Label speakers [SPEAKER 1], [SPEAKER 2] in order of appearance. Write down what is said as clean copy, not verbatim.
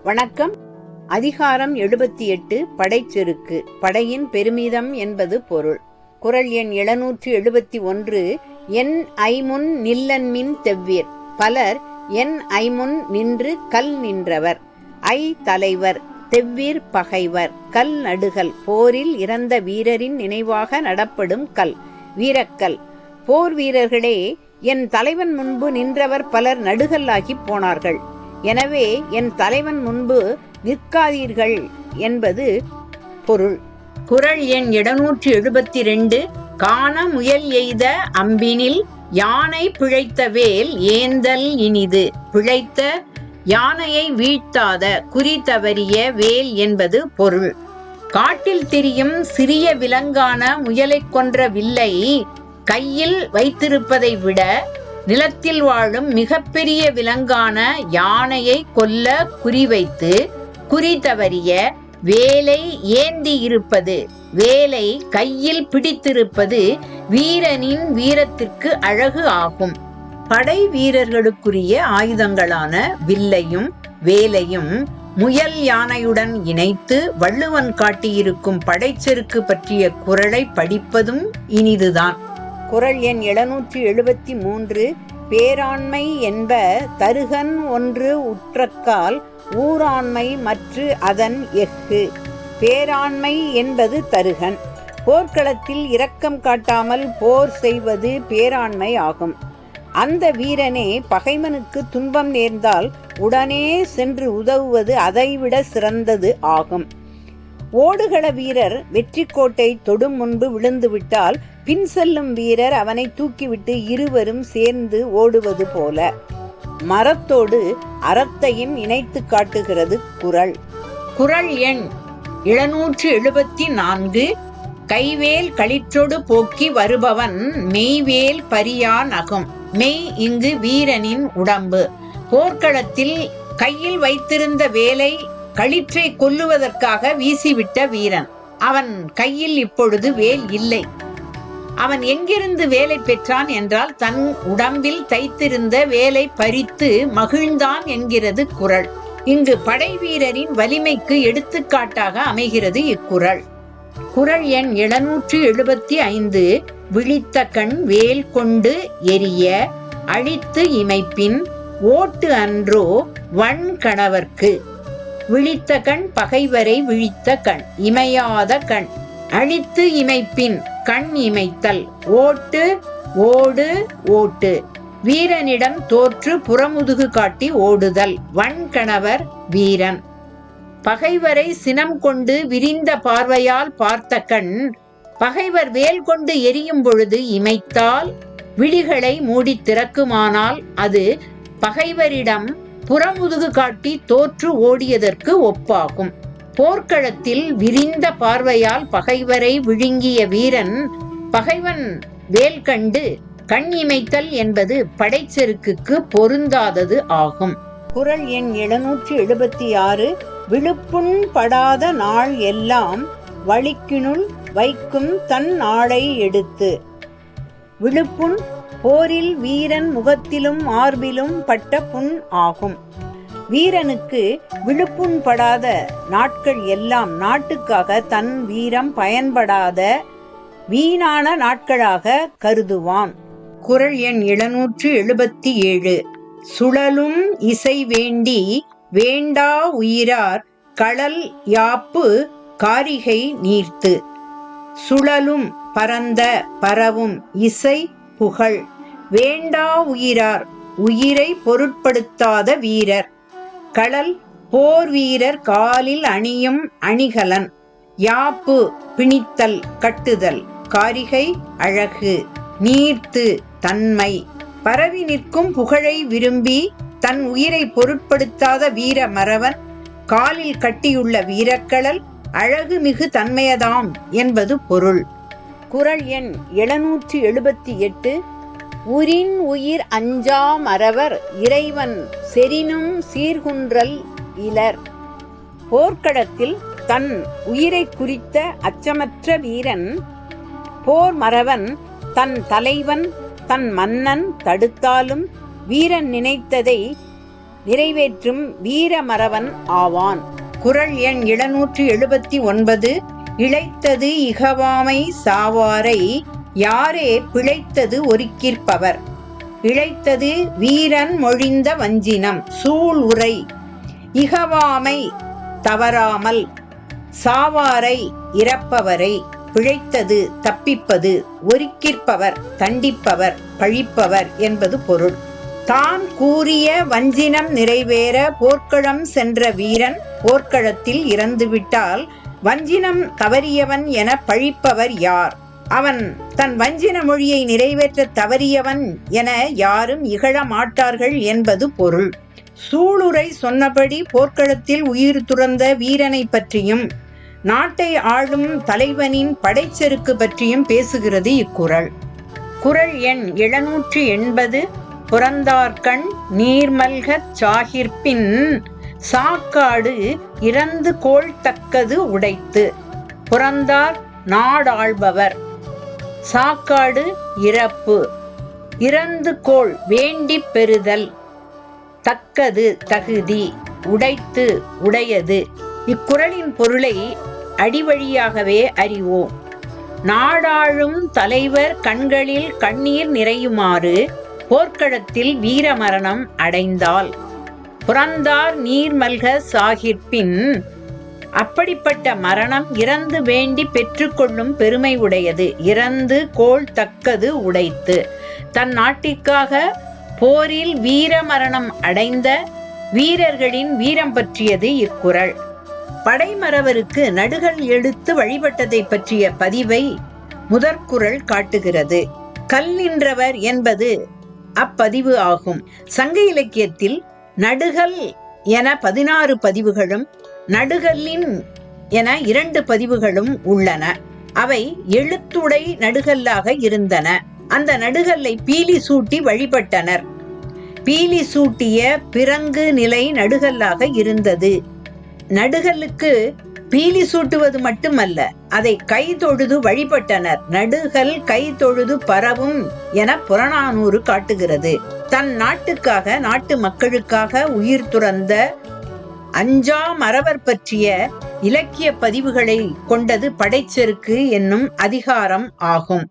[SPEAKER 1] வணக்கம். அதிகாரம் 78 படைச்செருக்கு. படையின் பெருமிதம் என்பது பொருள். குறள் எண் 771. என் ஐமுன் நில்லன்மின் தெவ்வீர். பலர் என் ஐமுன் நின்று கல் நின்றவர். ஐ தலைவர், தெவ்வீர் பகைவர். கல் நடுகல், போரில் இறந்த வீரரின் நினைவாக நடப்படும் கல், வீரக்கல். போர் வீரர்களே, என் தலைவன் முன்பு நின்றவர் பலர் நடுகல்லாகி போனார்கள். எனவே என் தலைவன் முன்பு நிற்காதீர்கள் என்பது பொருள். குறள் எண் 772. காண முயல் எய்த அம்பினில் யானை பிழைத்த வேல் ஏந்தல் இனிது. பிழைத்த யானையை வீழ்த்தாத குறி தவறிய வேல் என்பது பொருள். காட்டில் திரியும் சிறிய விலங்கான முயலைக் கொன்ற வில்லை கையில் வைத்திருப்பதை விட நிலத்தில் வாழும் மிகப்பெரிய விலங்கான யானையை கொல்ல குறிவைத்து குறி தவறிய வேலை ஏந்தி இருப்பது, வேலை கையில் பிடித்திருப்பது வீரனின் வீரத்திற்கு அழகு ஆகும். படை வீரர்களுக்குரிய ஆயுதங்களான வில்லையும் வேலையும் முயல் யானையுடன் இணைத்து வள்ளுவன் காட்டியிருக்கும் படைச்செருக்கு பற்றிய குறளை படிப்பதும் இனிதுதான். குறள் எண் 773. பேராண்மை என்ப தருகன் ஒன்று உற்றக்கால் ஊராண்மை மற்று அதன் எஃகு. பேராண்மை என்பது தருகன். போர்க்களத்தில் இரக்கம் காட்டாமல் போர் செய்வது பேராண்மை ஆகும். அந்த வீரனே பகைவனுக்கு துன்பம் நேர்ந்தால் உடனே சென்று உதவுவது அதைவிட சிறந்தது ஆகும். ஓடுகள வீரர் வெற்றி கோட்டை தொடும் முன்பு விழுந்துவிட்டால் பின் செல்லும் வீரர் அவனை தூக்கிவிட்டு இருவரும் சேர்ந்து ஓடுவது போல மரத்தோடு அறத்தையும் இணைத்து காட்டுகிறது குறள். குறள் எண் 774. கைவேல் களிற்றொடு போக்கி வருபவன் மெய்வேல் பரியான் அகும். மெய் இங்கு வீரனின் உடம்பு. போர்க்களத்தில் கையில் வைத்திருந்த வேலை களிற்றை கொல்லுவதற்காக வீசிவிட்ட வீரன். அவன் கையில் இப்பொழுது வேல் இல்லை. அவன் எங்கிருந்து வேலை பெற்றான் என்றால் தன் உடம்பில் தைத்திருந்த வேலை பறித்து மகிழ்ந்தான் என்கிறது குறள். இங்கு படை வீரரின் வலிமைக்கு எடுத்துக்காட்டாக அமைகிறது இக்குறள். குறள் எண் 775. விழித்த கண் வேல் கொண்டு எரிய அழித்து இமைப்பின் ஓட்டு அன்றோ வன் கணவர்க்கு. விழித்த கண் பகைவரை விழித்த கண், இமையாத கண். அழித்து இமைப்பின் கண் இமைத்தல். ஓட்டு ஓடு ஓட்டு, வீரனிடம் தோற்று புறமுதுகு காட்டி ஓடுதல். வன்கணவர் வீரன். பகைவரை சினம் கொண்டு விரிந்த பார்வையால் பார்த்த கண் பகைவர் வேல் கொண்டு எரியும் பொழுது இமைத்தால் விழிகளை மூடி திறக்குமானால் அது பகைவரிடம் புறமுதுகு காட்டி தோற்று ஓடியதற்கு ஒப்பாகும். போர்க்களத்தில் விரிந்த பார்வையால் பகைவரை விழுங்கிய வீரன் பகைவன் வேல் கண்டு கண் இமைத்தல் என்பது படைச்செருக்குக்கு பொருந்தாதது ஆகும். குறள் எண் 776. விழுப்புண் படாத நாள் எல்லாம் வழிக்கினுள் வைக்கும் தன் நாளை எடுத்து. விழுப்புண் போரில் வீரன் முகத்திலும் மார்பிலும் பட்ட புண் ஆகும். வீரனுக்கு விழுப்புண் படாத நாட்கள் எல்லாம் நாட்டுக்காக தன் வீரம் பயன்படாத வீணான நாட்களாக கருதுவான். குறள் எண் 777. சுழலும் இசை வேண்டி வேண்டா உயிரார் களல் யாப்பு காரிகை நீர்த்து. சுழலும் பரந்த பரவும் இசை புகழ். வேண்டா உயிரார் உயிரை பொருட்படுத்தாத வீரர். களல் போர் வீரர் காலில் அணியும் அணிகலன். யாப்பு பிணித்தல் கட்டுதல். காரிகை அழகு. நீர்த்து தன்மை. பரவி நிற்கும் புகழை விரும்பி தன் உயிரை பொருட்படுத்தாத வீர மறவன் காலில் கட்டியுள்ள வீரக்களல் அழகு மிகு தன்மையதாம் என்பது பொருள். குறள் எண் 778. உரின் உயிர் அஞ்சா மறவர் இறைவன் செரினும் சீர்குன்றல் இலர். போர்க்களத்தில் தன் உயிரை குறித்த அச்சமற்ற வீரன் போர் மறவன் தன் தலைவன் தன் மன்னன் தடுத்தாலும் வீரன் நினைத்ததை நிறைவேற்றும் வீரமறவன் ஆவான். குறள் எண் 779. இழைத்தது இகவாமை சாவாரை யாரே பிழைத்தது ஒருக்கிற்பவர். இழைத்தது வீரன் மொழிந்த வஞ்சினம் சூள் உரை. இகவாமை தவறாமல், சாவாரை இறப்பவரை, பிழைத்தது தப்பிப்பது, ஒருக்கிற்பவர் தண்டிப்பவர் பழிப்பவர் என்பது பொருள். தான் கூறிய வஞ்சினம் நிறைவேற போர்க்களம் சென்ற வீரன் போர்க்களத்தில் இறந்துவிட்டால் வஞ்சினம் தவறியவன் என பழிப்பவர் யார்? அவன் தன் வஞ்சின மொழியை நிறைவேற்ற தவறியவன் என யாரும் இகழ மாட்டார்கள் என்பது பொருள். சூளுரை சொன்னபடி போர்க்களத்தில் உயிர் துறந்த வீரனை பற்றியும் நாட்டை ஆளும் தலைவனின் படைச்செருக்கு பற்றியும் பேசுகிறது இக்குறள். குறள் எண் 780. புறந்தார்கண் நீர்மல்கச் சாகிற்பின் சாக்காடு இறந்து கோள் தக்கது உடைத்து. புறந்தார் நாடாள்பவர். சாக்காடு இறப்பு. இறந்து கோள் வேண்டி பெறுதல். தக்கது தகுதி. உடைத்து உடையது. இக்குறளின் பொருளை அடிவழியாகவே அறிவோம். நாடாளும் தலைவர் கண்களில் கண்ணீர் நிறையுமாறு போர்க்களத்தில் வீரமரணம் அடைந்தால் புறந்தார் நீர்மல்க சாகிற்பின் அப்படிப்பட்ட மரணம் இறந்து வேண்டி பெற்றுக்கொள்ளும் பெருமை உடையது. இறந்து கோள் தக்கது உடைத்து. தன் நாட்டிற்காக போரில் வீரமரணம் அடைந்த வீரர்களின் வீரம் பற்றியது இக்குறள். படைமறவருக்கு நடுகள் எடுத்து வழிபட்டதை பற்றிய பதிவை முதற்குறள் காட்டுகிறது. கல் நின்றவர் என்பது அப்பதிவு ஆகும். சங்க இலக்கியத்தில் நடுகள் என 16 பதிவுகளும் நடுகல்லின் என 2 பதிவுகளும் உள்ளன. அவை எழுத்துடை நடுகல்லாக இருந்தன. அந்த நடுகல்லை பீலி சூட்டி வழிபட்டனர். பீலி சூட்டிய பிறங்கு நிலை நடுகல்லாக இருந்தது. நடுகல்லுக்கு பீலி சூட்டுவது மட்டுமல்ல, அதை கை தொழுது வழிபட்டனர். நடுகல் கை தொழுது பரவும் என புறநானூறு காட்டுகிறது. தன் நாட்டுக்காக நாட்டு மக்களுக்காக உயிர் துறந்த அஞ்சா மறவர் பற்றிய இலக்கிய பதிவுகளை கொண்டது படைச்செருக்கு என்னும் அதிகாரம் ஆகும்.